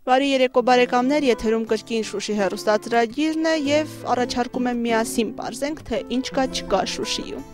Բարի երեկո բարեկամներ, եթերում կրկին Շուշի հեռուստածրագիրն է եւ առաջարկում եմ միասին պարզենք, թե ինչ կա չկա Շուշիում։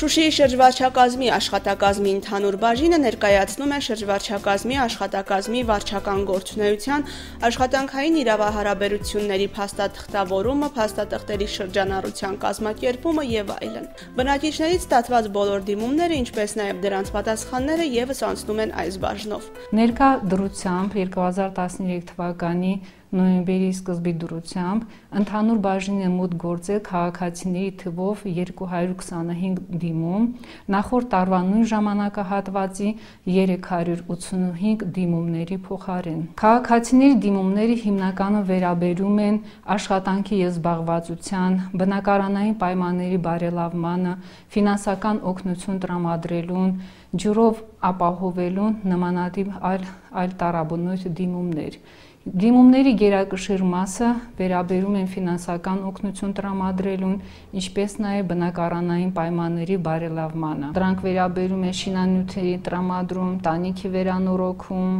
Շուշիի շրջվարչակազմի աշխատակազմի ընդհանուր բաժինը ներկայացնում է շրջվարչակազմի աշխատակազմի վարչական գործունեության, աշխատանքային իրավահարաբերությունների փաստաթղթավորումը, փաստաթղթերի շրջանառության կազմակերպումը եւ այլն։ Բնակիչներից ստացված բոլոր դիմումները, ինչպես նաեւ դրանց պատասխանները եւս անցնում են այս բաժնով։ Ներկա դրությամբ 2013 թվականի նոյեմբերի սկզբի դրությամբ ընդհանուր բաժինը մուտք գործել քաղաքացիների թվով 225 դիմում, նախորդ տարվա նույն ժամանակահատվածի 385 դիմումների փոխարեն։ Քաղաքացիների դիմումները հիմնականում վերաբերում են աշխատանքի եւ զբաղվածության, բնակարանային պայմանների բարելավմանը, ֆինանսական օգնություն տրամադրելուն, ջուրով ապահովելուն, նմանատիպ այլ տարաբնույթ դիմումներ։ Դիմումների գերակշիռ մասը վերաբերում են ֆինանսական օգնություն տրամադրելուն, ինչպես նաև բնակարանային պայմանների բարելավմանը։ Դրանք վերաբերում են շինանյութերի տրամադրում, տանիքի վերանորոգում,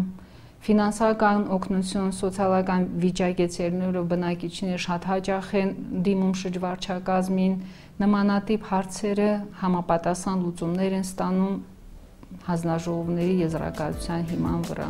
ֆինանսական օգնություն, սոցիալական վիճակեցնելով բնակիչները շատ հաճախ են դիմում շրջվարչակազմին, նմանատիպ հարցերը համապատասխան լուծումներ են ստանում հանձնաժողովների եզրակացության հիման վրա։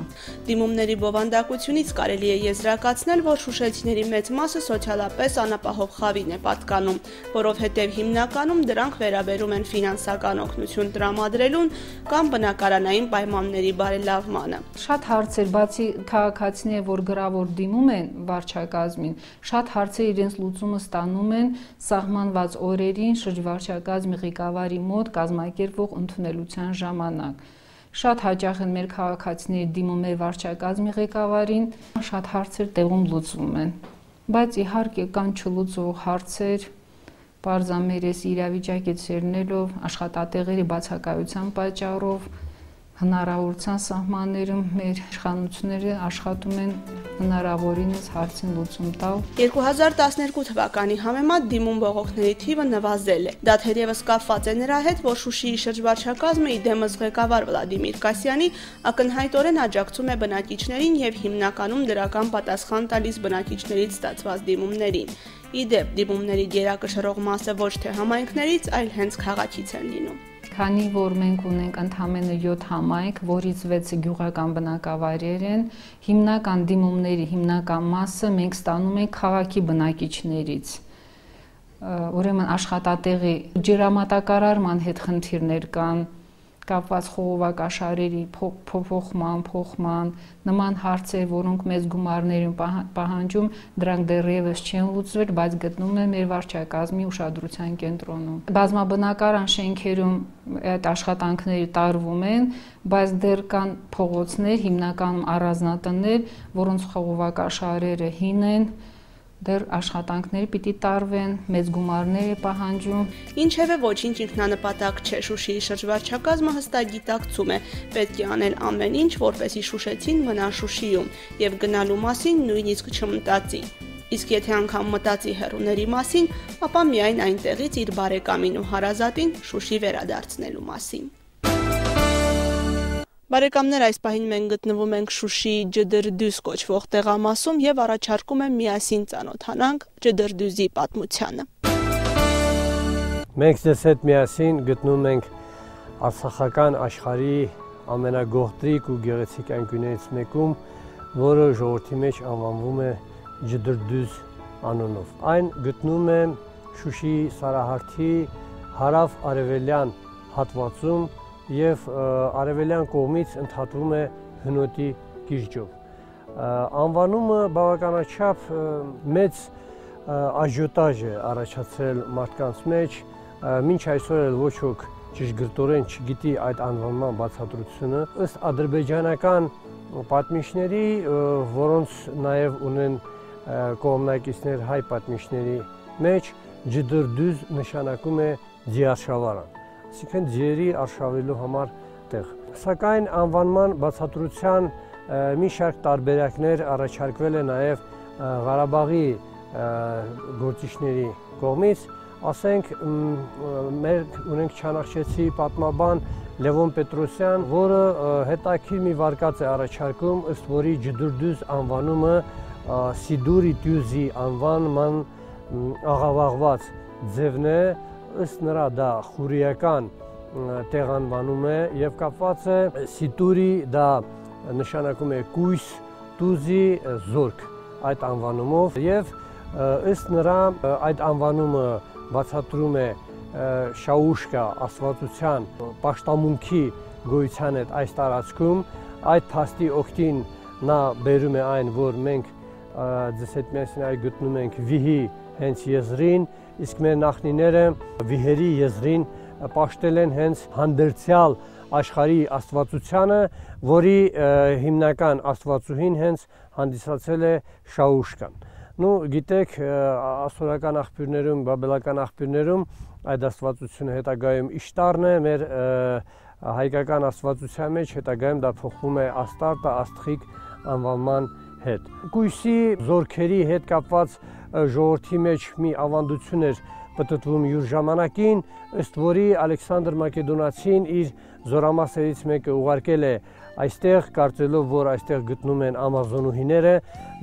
Դիմումների բովանդակությունից կարելի է եզրակացնել, որ շուշեցիների մեծ մասը սոցիալապես անապահով խավին է պատկանում, որովհետև հիմնականում դրանք վերաբերում են ֆինանսական օգնություն տրամադրելուն կամ բնակարանային պայմանների բարելավմանը։ Շատ հարցեր, բացի քաղաքացիները, որ գրավոր դիմում են վարչակազմին, շատ հարցեր իրենց լուծումը ստանում են սահմանված օրերին շրջվարչակազմի ղեկավարի մոտ կազմակերպվող ընդունելության ժամանակ։ Շատ հաճախ են մեր քաղաքացիների դիմում մեր վարչակազմի ղեկավարին, շատ հարցեր տեղում լուծվում են, բայց իհարկե կան չլուծող հարցեր, պարզամերես իրավիճակը ցերնելով, աշխատատեղերի բացակայության պատճառով, հնարավորության սահմաններում մեր իշխանությունները աշխատում են հնարավորինս հարցին լուծում տալ։ 2012 թվականի համեմատ դիմում բողոքների թիվը նվազել է։ Դա թերևս կապված է նրա հետ, որ Շուշիի շրջվարչակազմը իդեմս ղեկավար Վլադիմիր Կասյանի ակնհայտորեն աջակցում է բնակիչներին եւ հիմնականում դրական պատասխան տալիս բնակիչներից ստացված դիմումներին։ Իդեպ դիմումների գերակշռող մասը ոչ թե համայնքներից, այլ հենց քաղաքից են լինում։ Քանի որ մենք ունենք ընդամենը 7 համայնք, որից 6-ը գյուղական բնակավայրեր են, հիմնական դիմումների հիմնական մասը մենք ստանում ենք քաղաքի բնակիչներից։ Ուրեմն աշխատատեղի ջրամատակարարման հետ խնդիրներ կան, կապված խողովակաշարերի փոխման, նման հարցեր, որոնք մեծ գումարներ են պահանջում, դրանք դեռևս չեն լուծվել, բայց գտնվում են մեր վարչակազմի ուշադրության կենտրոնում։ Բազմաբնակարան շենքերում այդ աշխատանքները տարվում են, բայց դեռ կան փողոցներ, հիմնականում առանձնատներ, որոնց խողովակաշարերը հին են, դեռ աշխատանքները պիտի տարվեն, մեծ գումարներ է պահանջում։ Ինչևէ ոչինչ ինքնանպատակ չէ, Շուշիի շրջվարչակազմը հստակ գիտակցում է, պետք է անել ամեն ինչ, որպեսզի շուշեցին մնա Շուշիում եւ գնալու մասին նույնիսկ չմտածի։ Իսկ եթե անգամ մտածի հեռուների մասին, ապա միայն այնտեղից իր բարեկամին ու հարազատին Շուշի վերադարձնելու մասին։ Բարեկամներ, այս պահին մենք գտնվում ենք Շուշիի Ջդրդյուզ կոչվող տեղամասում եւ առաջարկում եմ միասին ծանոթանանք Ջդրդյուզի պատմությանը։ Մենք ձեզ հետ միասին գտնվում ենք արցախական աշխարհի ամենագողտրիկ ու գեղեցիկ անկյուններից մեկում, որը ժողովրդի մեջ անվանվում է Ջդրդյուզ անունով։ Այն գտնվում է Շուշիի Սարահարթի հարավ-արևելյան հատվածում եւ արևելյան կողմից ընդհատվում է Հնոտի կիրճով։ Անվանումը բավականաչափ մեծ աժիոտաժ է առաջացրել մարդկանց մեջ, մինչ այսօր էլ ոչ ոք ճշգրտորեն չգիտի այդ անվանման բացատրությունը։ Ըստ ադրբեջանական պատմիչների, որոնց նաեւ ունեն կողմնակիցներ հայ պատմիչների մեջ, Ջդրդյուզ նշանակում է ձիարշավարան, այսինքն ձիերի արշավելու համար տեղ։ Սակայն անվանման բացատրության մի շարք տարբերակներ առաջարկվել է նաև Ղարաբաղի գործիչների կողմից, ասենք մենք ունենք Չանախշեցի պատմաբան Լևոն Պետրոսյան, որը հետաքրքիր մի վարկած է առաջարկում, ըստ որի Ջդուրդուզ անվանումը Սիդուրի Տյուզի անվանման աղավաղված ձևն է, ըստ նրա դա խուրիական տեղանվանում է եւ կապված է Սիտուրի, դա նշանակում է կույս, Տուզի զորք այդ անվանումով եւ ըստ նրա այդ անվանումը բացատրում է Շաուշկա աստվածության պաշտամունքի գոյության հետ այս տարածքում, այդ փաստի օգտին նա բերում է այն, որ մենք ձեզ հետ միասին այ գտնում ենք վիհի հենց եզրին, իսկ մեր նախնիները վիհերի եզրին պաշտել են հենց հանդերձյալ աշխարհի աստվածությանը, որի հիմնական աստվածուհին հենց հանդիսացել է Շաուշկան։ Ну, գիտեք, ասորական աղբյուրներում, բաբելական աղբյուրներում այդ աստվածությունը հետագայում Իշտարն է, մեր հայկական աստվածության մեջ հետագայում դա փոխվում է Աստարտը, Աստղիկ անվանման հետ։ Կույսի զորքերի հետ կապված ժողովրդի մեջ մի ավանդություն էր պտտվում յուր ժամանակին, ըստ որի Ալեքսանդր Մակեդոնացին իր զորամասերից մեկը ուղարկել է այստեղ, կարծելով, որ այստեղ գտնում են ամազոնուհիները,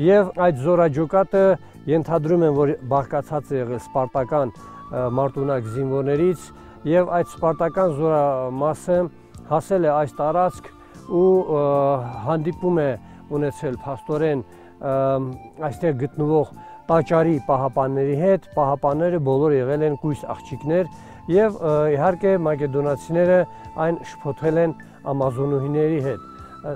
եւ այդ զորաջոկատը ենթադրում են, որ բաղկացած է եղել սպարտական մարտունակ զինվորներից, եւ այդ սպարտական զորամասը հասել է այս տարածք ու հանդիպում է ունեցել փաստորեն այստեղ գտնվող տաճարի պահապանների հետ, պահապանները բոլոր եղել են կույս աղջիկներ եւ իհարկե մակեդոնացիները այն շփոթել են ամազոնուհիների հետ։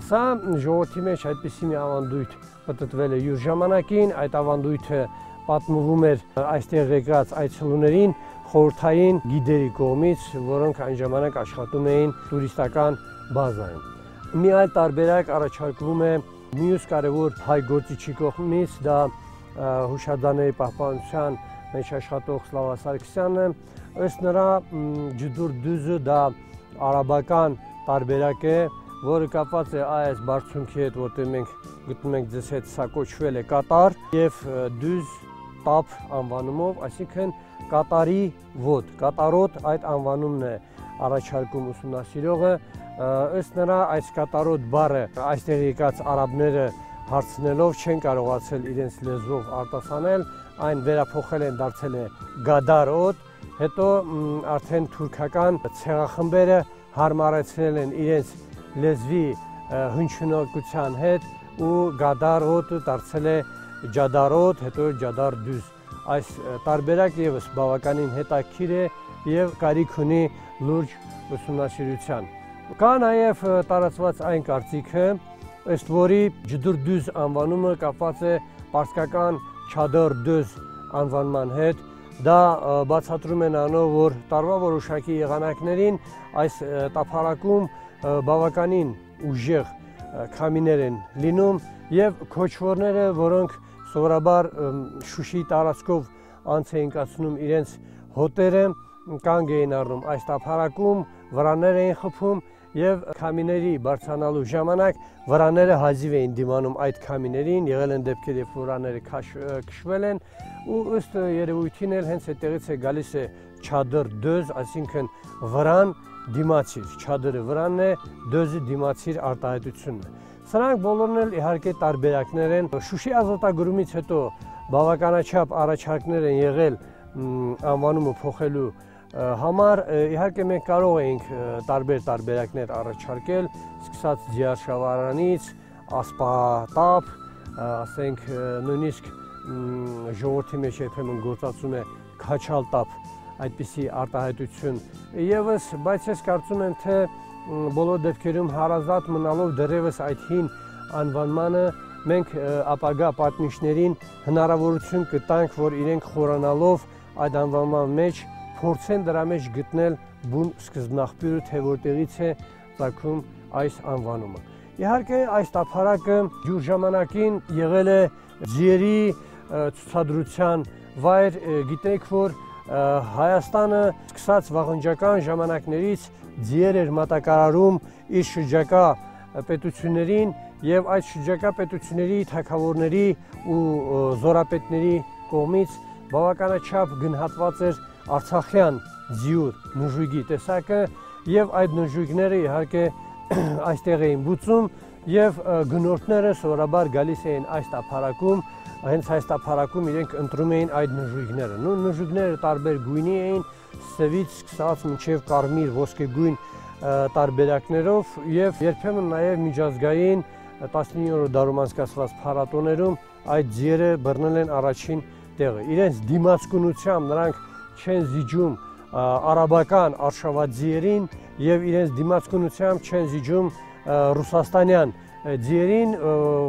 Սա ժողովրդի մեջ այդպիսի մի ավանդույթ պտտվել է յուր ժամանակին, այդ ավանդույթը պատմվում էր այստեղ եկած այցելուներին խորհրդային գիդերի կողմից, որոնք այն ժամանակ աշխատում էին տուրիստական բազայում։ Մի այլ տարբերակ առաջարկվում է մյուս կարևոր հայ գործիչի կողմից, դա հուշարձանների պահպանության մեջ աշխատող Սլավա Սարգսյանն է, ըստ նրա Ջդուրդուզը դա արաբական տարբերակ է, որը կապված է այս բարձունքի հետ, որտեղ մենք գտնում ենք ձեզ հետ, սա կոչվել է կատար եւ դուզ տապ անվանումով, այսինքն կատարի ոտ, կատարոտ այդ անվանումն է առաջարկում ուսումնասիրողը, ըստ նրա այս կատարոտ բառը այստեղ եկած արաբները հարցնելով չեն կարողացել իրենց լեզվով արտասանել, այն վերափոխել են, դարձել է գադարոտ, հետո արդեն թուրքական ցեղախմբերը հարմարեցրել են իրենց լեզվի հնչյունակության հետ ու գադարոտը դարձել է ջադարոտ, հետո ջադարդուզ։ Այս տարբերակը եւս բավականին հետաքրքիր է եւ կարիք ունի լուրջ ուսումնասիրության։ Կա նաեւ տարածված այն կարծիքը, ըստ որի Ջդուրդուզ անվանումը կապված է պարսկական Չադարդուզ անվանման հետ, դա բացատրում է նրանով, որ տարվա որոշակի եղանակներին այս տափարակում բավականին ուժեղ քամիներ են լինում եւ քոչվորները, որոնք սովորաբար Շուշի տարածքով անց էին կացնում իրենց հոտերը, կանգ էին առնում այս տափարակում, վրաններ էին խփում եւ քամիների բարձրանալու ժամանակ վրաները հազիվ էին դիմանում այդ քամիներին, եղել են դեպքեր, երբ վրաները քշվել են ու ըստ երևույթին էլ հենց այդտեղից է գալիս է Չադրդոզ, այսինքն վրան դիմացիր, Չադրը վրանն է, դոզը դիմացիր արտահայտությունն է։ Սրանք բոլորն էլ իհարկե տարբերակներ են։ Շուշի ազատագրումից հետո բավականաչափ առաջարկներ են եղել անվանումը փոխելու համար, իհարկե մենք կարող էինք տարբեր տարբերակներ առաջարկել, սկսած Ձիարշավարանից, Ասպատապ, ասենք նույնիսկ ժողովրդի մեջ երբեմն գործածում է Քաչալտապ, այդպիսի արտահայտություն եւս, բայց ես կարծում եմ, թե բոլոր դեպքերում հարազատ մնալով դեռևս այդ հին անվանմանը մենք ապագա պատմիչներին հնարավորություն կտանք, որ իրենք խորանալով այդ անվանման մեջ փորձեն դրա մեջ գտնել բուն սկզբնաղբյուրը, թե որտեղից է ծագում այս անվանումը։ Իհարկե այս տափարակը յուր ժամանակին եղել է ձիերի ցուցադրության վայր, գիտեք, որ Հայաստանը սկսած վաղնջական ժամանակներից ձիեր էր մատակարարում իր շրջակա պետություններին եւ այդ շրջակա պետությունների թագավորների ու զորապետների կողմից բավականաչափ գնահատված էր արցախյան ձիուր նժույգի տեսակը եւ այդ նժույգները իհարկե այստեղ էին բուծում եւ գնորդները սովորաբար գալիս էին այս տափարակում, հենց այս տափարակում իրենք ընտրում էին այդ նժույգները։ Նժույգները տարբեր գույնի էին, սևից սկսած մինչև կարմիր, ոսկեգույն տարբերակներով եւ երբեմն նաեւ միջազգային 19-րդ դարում անցկացված փառատոներում այդ ձիերը բռնել են առաջին տեղը։ Իրենց դիմացկունությամբ նրանք չեն զիջում արաբական արշավաձիերին եւ իրենց դիմացկունությամբ չեն զիջում ռուսաստանյան ձիերին,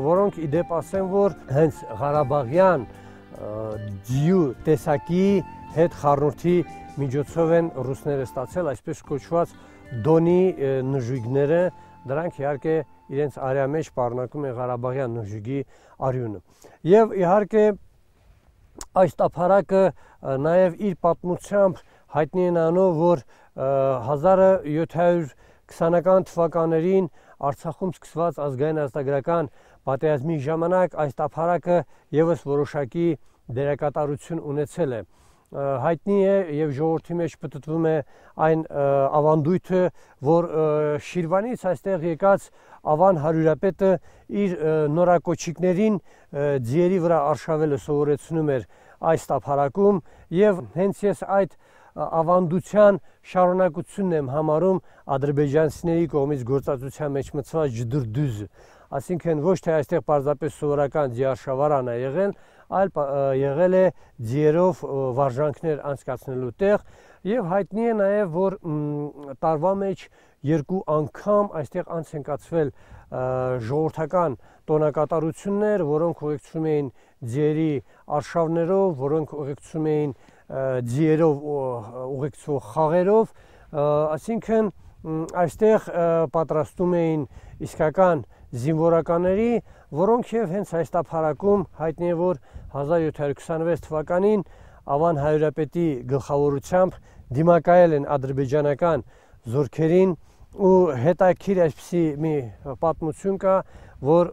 որոնք ի դեպ ասեմ, որ հենց Ղարաբաղյան ձիու տեսակի հետ խառնուրդի միջոցով են ռուսները ստացել այսպես կոչված դոնի նժույգները, դրանք իհարկե իրենց արյա մեջ պարունակում են Ղարաբաղյան նժույգի արյունը։ Եվ իհարկե այս տափարակը նաև իր պատմությամբ հայտնի է նրանով, որ 1720-ական թվականներին Արցախում սկսված ազգային ազատագրական պատերազմի ժամանակ այս տափարակը եւս որոշակի դերակատարություն ունեցել է։ Հայտնի է եւ ժողովրդի մեջ պտտվում է այն ավանդույթը, որ Շիրվանից այստեղ եկած Ավան հարյուրապետը իր նորակոչիկներին ձիերի վրա արշավելը սովորեցնում էր այս տափարակում եւ հենց ես այդ ավանդության շարունակությունն եմ համարում ադրբեջանցիների կողմից գործածության մեջ մտցված ջդրդուզը, այսինքն ոչ թե այստեղ պարզապես սովորական ձիարշավարան է եղել, այլ եղել է ձիերով վարժանքներ անցկացնելու տեղ եւ հայտնի է նաեւ, որ տարվա մեջ 2 անգամ այստեղ անց են կացվել ժողովրդական տոնակատարություններ, որոնք ուղեկցում էին ձիերի արշավներով, որոնք ուղեկցում էին ձիերով ուղեկցող խաղերով, այսինքն այստեղ պատրաստում էին իսկական զինվորականների, որոնք եւ հենց այս տափարակում հայտնի է, որ 1726 թվականին Ավան հարյուրապետի գլխավորությամբ դիմակայել են ադրբեջանական զորքերին ու հետաքրքիր այսպիսի մի պատմություն կա, որ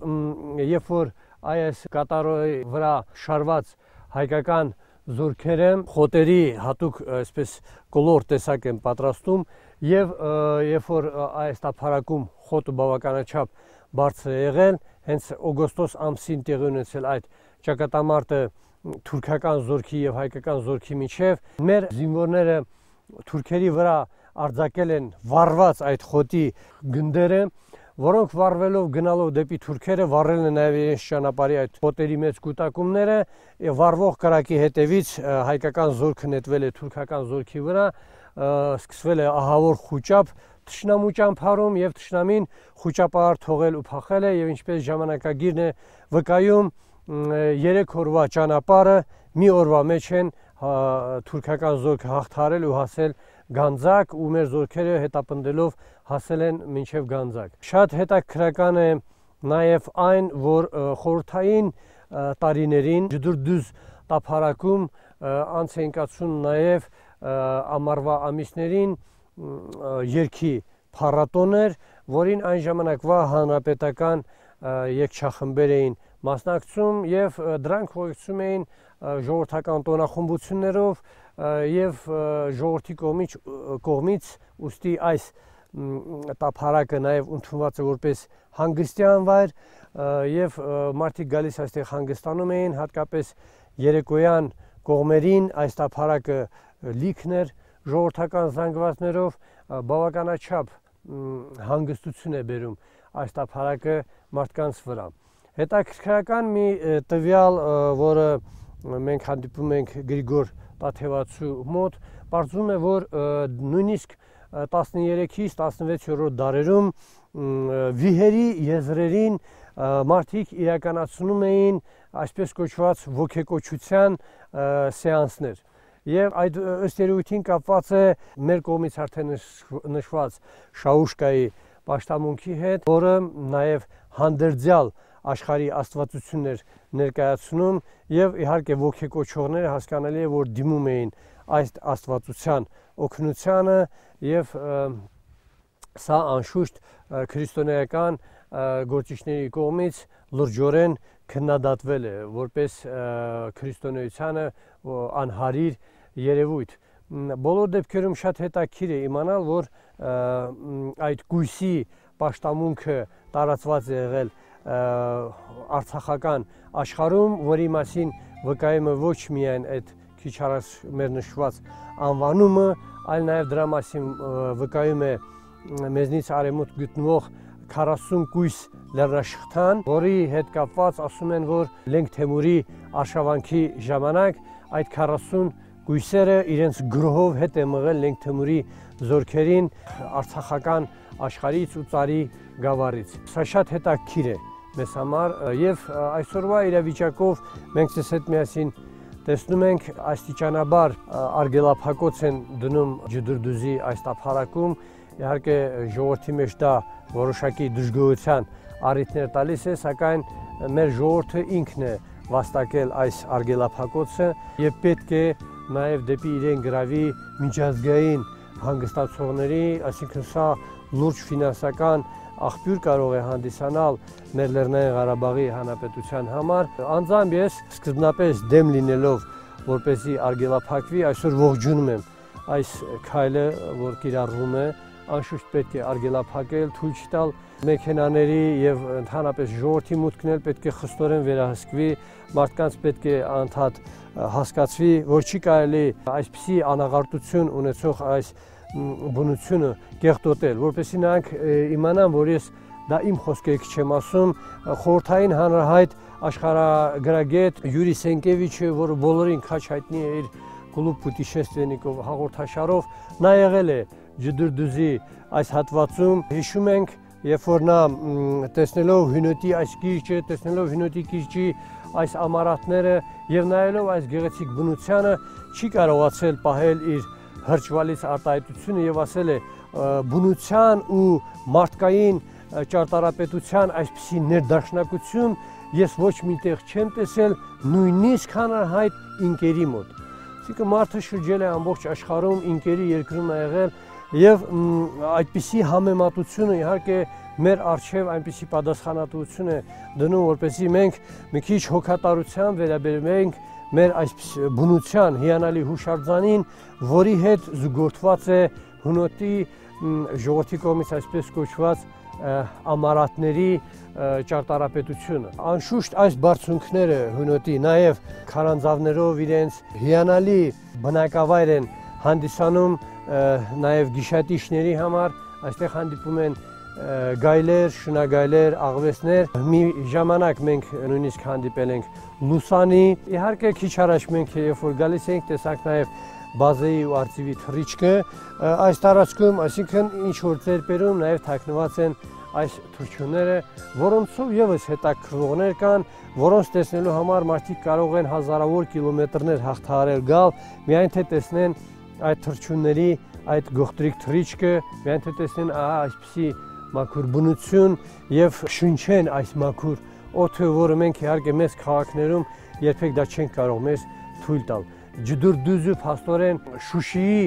երբ որ այս կատարոյի վրա շարված հայկական զորքերը խոտերի հատուկ այսպես կոլոր տեսակ են պատրաստում եւ երբ որ այս տափարակում խոտը բավականաչափ բարձր է եղել, հենց օգոստոս ամսին տեղի ունեցել այդ ճակատամարտը թուրքական զորքի եւ հայկական զորքի միջև, մեր զինվորները թուրքերի վրա արձակել են վառված այդ խոտի գնդերը, որոնք վառվելով գնալով դեպի թուրքերը վառել են նաև իրենց ճանապարհի այդ խոտերի մեծ կուտակումները, վառվող կրակի հետևից հայկական զորքը նետվել է թուրքական զորքի վրա, սկսվել է ահավոր խուճապ թշնամու ճամփարում եւ թշնամին խուճապար թողել ու փախել է եւ ինչպես ժամանակագիրն է վկայում 3 օրվա ճանապարհը մի օրվա մեջ են թուրքական զորքը հաղթարել ու հասել Գանձակ ու մեր զորքերը հետապնդելով հասել են մինչև Գանձակ։ Շատ հետաքրքրական է նաև այն, որ խորհրդային տարիներին ջդրդուզ տափարակում անց էին կացում նաև ամառվա ամիսներին երգի փառատոներ, որին այն ժամանակվա հանրապետական երգչախմբեր էին մասնակցում եւ դրանք ուղեկցում էին ժողովրդական տոնախմբություններով եւ ժողովրդի կողմից ուստի այս տափարակը նաեւ ընդունված է որպես հանգստյան վայր եւ մարդիկ գալիս այստեղ հանգստանում էին, հատկապես երեկոյան կողմերին այս տափարակը լիքն էր ժողովրդական զանգվածներով, բավականաչափ հանգստություն է բերում այս տափարակը մարդկանց վրա։ Հետաքրքրական մի տվյալ, որը մենք հանդիպում ենք Գրիգոր Տաթևացու մոտ, պարզվում է, որ նույնիսկ 13-ից 16-րդ դարերում վիհերի եզրերին մարդիկ իրականացնում էին այսպես կոչված ոգեկոչության սեանսներ։ Եվ այդ ըստ երևույթին կապված է մեր կողմից արդեն նշված Շաուշկայի պաշտամունքի հետ, որը նաև հանդերձյալ աշխարհի աստվածություններ ներկայացնում եւ իհարկե ոգեկոչողները հասկանալի է, որ դիմում էին այս աստվածության օգնությանը եւ սա անշուշտ քրիստոնեական գործիչների կողմից լրջորեն քննադատվել է որպես քրիստոնեությանը անհարիր երևույթ։ բոլոր դեպքերում շատ հետաքրքիր է իմանալ, որ այդ գույսի պաշտամունքը տարածված է եղել արցախական աշխարհում, որի մասին վկայում է ոչ միայն այդ քիչ առաջ մեր նշված անվանումը, այլ նաև դրա մասին վկայում է մեզնից արևմուտք գտնվող 40 կույս լեռնաշղթան, որի հետ կապված ասում են, որ Լենգ Թեմուրի արշավանքի ժամանակ այդ 40 գույսերը իրենց գրոհով հետ է մղել Լենգ Թեմուրի զորքերին արցախական աշխարհից ու Ծարի գավառից։ Սա շատ հետաքրքիր է մեզ համար եւ այսօրվա իրավիճակով մենք ցես հետ միասին տեսնում ենք աստիճանաբար արգելափակոց են դնում Ջդրդուզի այս տափարակում, իհարկե ժողովրդի մեջ դա որոշակի դժգոհության առիթներ տալիս է, սակայն մեր ժողովուրդը ինքն է վաստակել այս արգելափակոցը եւ պետք է նաեւ դեպի իրեն գրավի միջազգային հանգստացողների, այսինքն սա լուրջ ֆինանսական աղբյուր կարող է հանդիսանալ մեր Լեռնային Ղարաբաղի Հանրապետության համար։ Անձամբ ես սկզբնապես դեմ լինելով, որպեսզի արգելափակվի, այսօր ողջունում եմ այս քայլը, որ կիրառվում է, անշուշտ պետք է արգելափակել, թույլ չտալ մեքենաների եւ ընդհանրապես ժողովրդի մուտքն էլ պետք է խստորեն վերահսկվի, մարդկանց պետք է անդադ հասկացվի, որ չի կարելի այսպիսի անաղարտություն ունեցող այս բնությունը կեղտոտել, որպեսզի նրանք իմանան, որ ես դա իմ խոսքերից չեմ ասում, խորհրդային հանրահայտ աշխարհագրագետ Յուրի Սենկևիչը, որը բոլորին քաչ հայտնի է իր «Կլուբ Պուտիշեստվենիկով» հաղորդաշարով, նա եղել է Ջդրդուզի այս հատվածում, հիշում ենք, երբ որ նա տեսնելով Հունոտի այս կիրճը, տեսնելով Հունոտի կիրճի այս ամառատները եւ նայելով այս գեղեցիկ բնությանը, չի կարողացել պահել իր հրճվալից արտահայտությունը եւ ասել է բնության ու մարդկային ճարտարապետության այսպիսի ներդաշնակություն ես ոչ միտեղ չեմ տեսել, նույնիսկ հանրահայտ ինկերի մոտ։ Այսինքն մարդը շրջել է ամբողջ աշխարհում, ինկերի երկրում է եղել եւ այդպիսի համեմատությունը իհարկե մեր արժեվ այնպիսի պատասխանատվություն է դնում, որպեսզի մենք մի քիչ հոգատարության վերաբերենք մեր այս բնության հիանալի հուշարձանին, որի հետ զուգորդված է Հունոտի ժողովրդի կողմից այսպես կոչված ամառատների ճարտարապետությունը։ Անշուշտ այս բարձունքները Հունոտի նաև քարանձավներով իրենց հիանալի բնակավայր են հանդիսանում նաև գիշատիչների համար, այստեղ հանդիպում են գայլեր, շնագայլեր, աղվեսներ։ Մի ժամանակ մենք նույնիսկ հանդիպել ենք լուսանի։ Իհարկե քիչ առաջ մենք երբ որ գալիս ենք, տեսանք նաև բազեի ու արծիվի թռիչքը այս տարածքում, այսինքն ինչ որ ծերպերում նաև թաքնված են այս թռչունները, որոնցով եւս հետաքրքրողներ կան, որոնց տեսնելու համար մարդիկ կարող են հազարավոր կիլոմետրներ հաղթահարել գալ, միայն թե տեսնեն այդ թռչունների այդ գողտրիկ թռիչքը, միայն թե տեսնեն այսպիսի մաքուր բնություն եւ շնչեն այս մաքուր օդը, որը մենք իհարկե մեծ քաղաքներում երբեք դա չենք կարող մեզ թույլ տալ։ Ջդրդուզը փաստորեն Շուշիի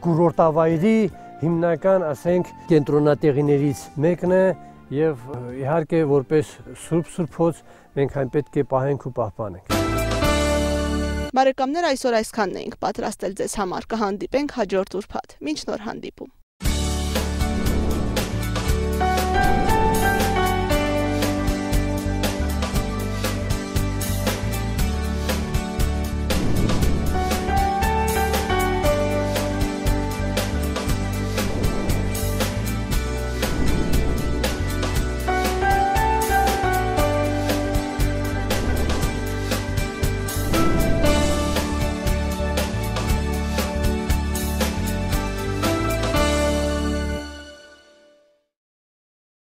կուրորտավայրի հիմնական, ասենք, կենտրոնատեղիներից մեկն է եւ իհարկե որպես սուրբոց մենք այն պետք է պահենք ու պահպանենք։ Բարեկամներ, այսօր այսքանն էինք պատրաստել ձեզ համար, կհանդիպենք հաջորդ ուրբաթ։ Մինչ նոր հանդիպում։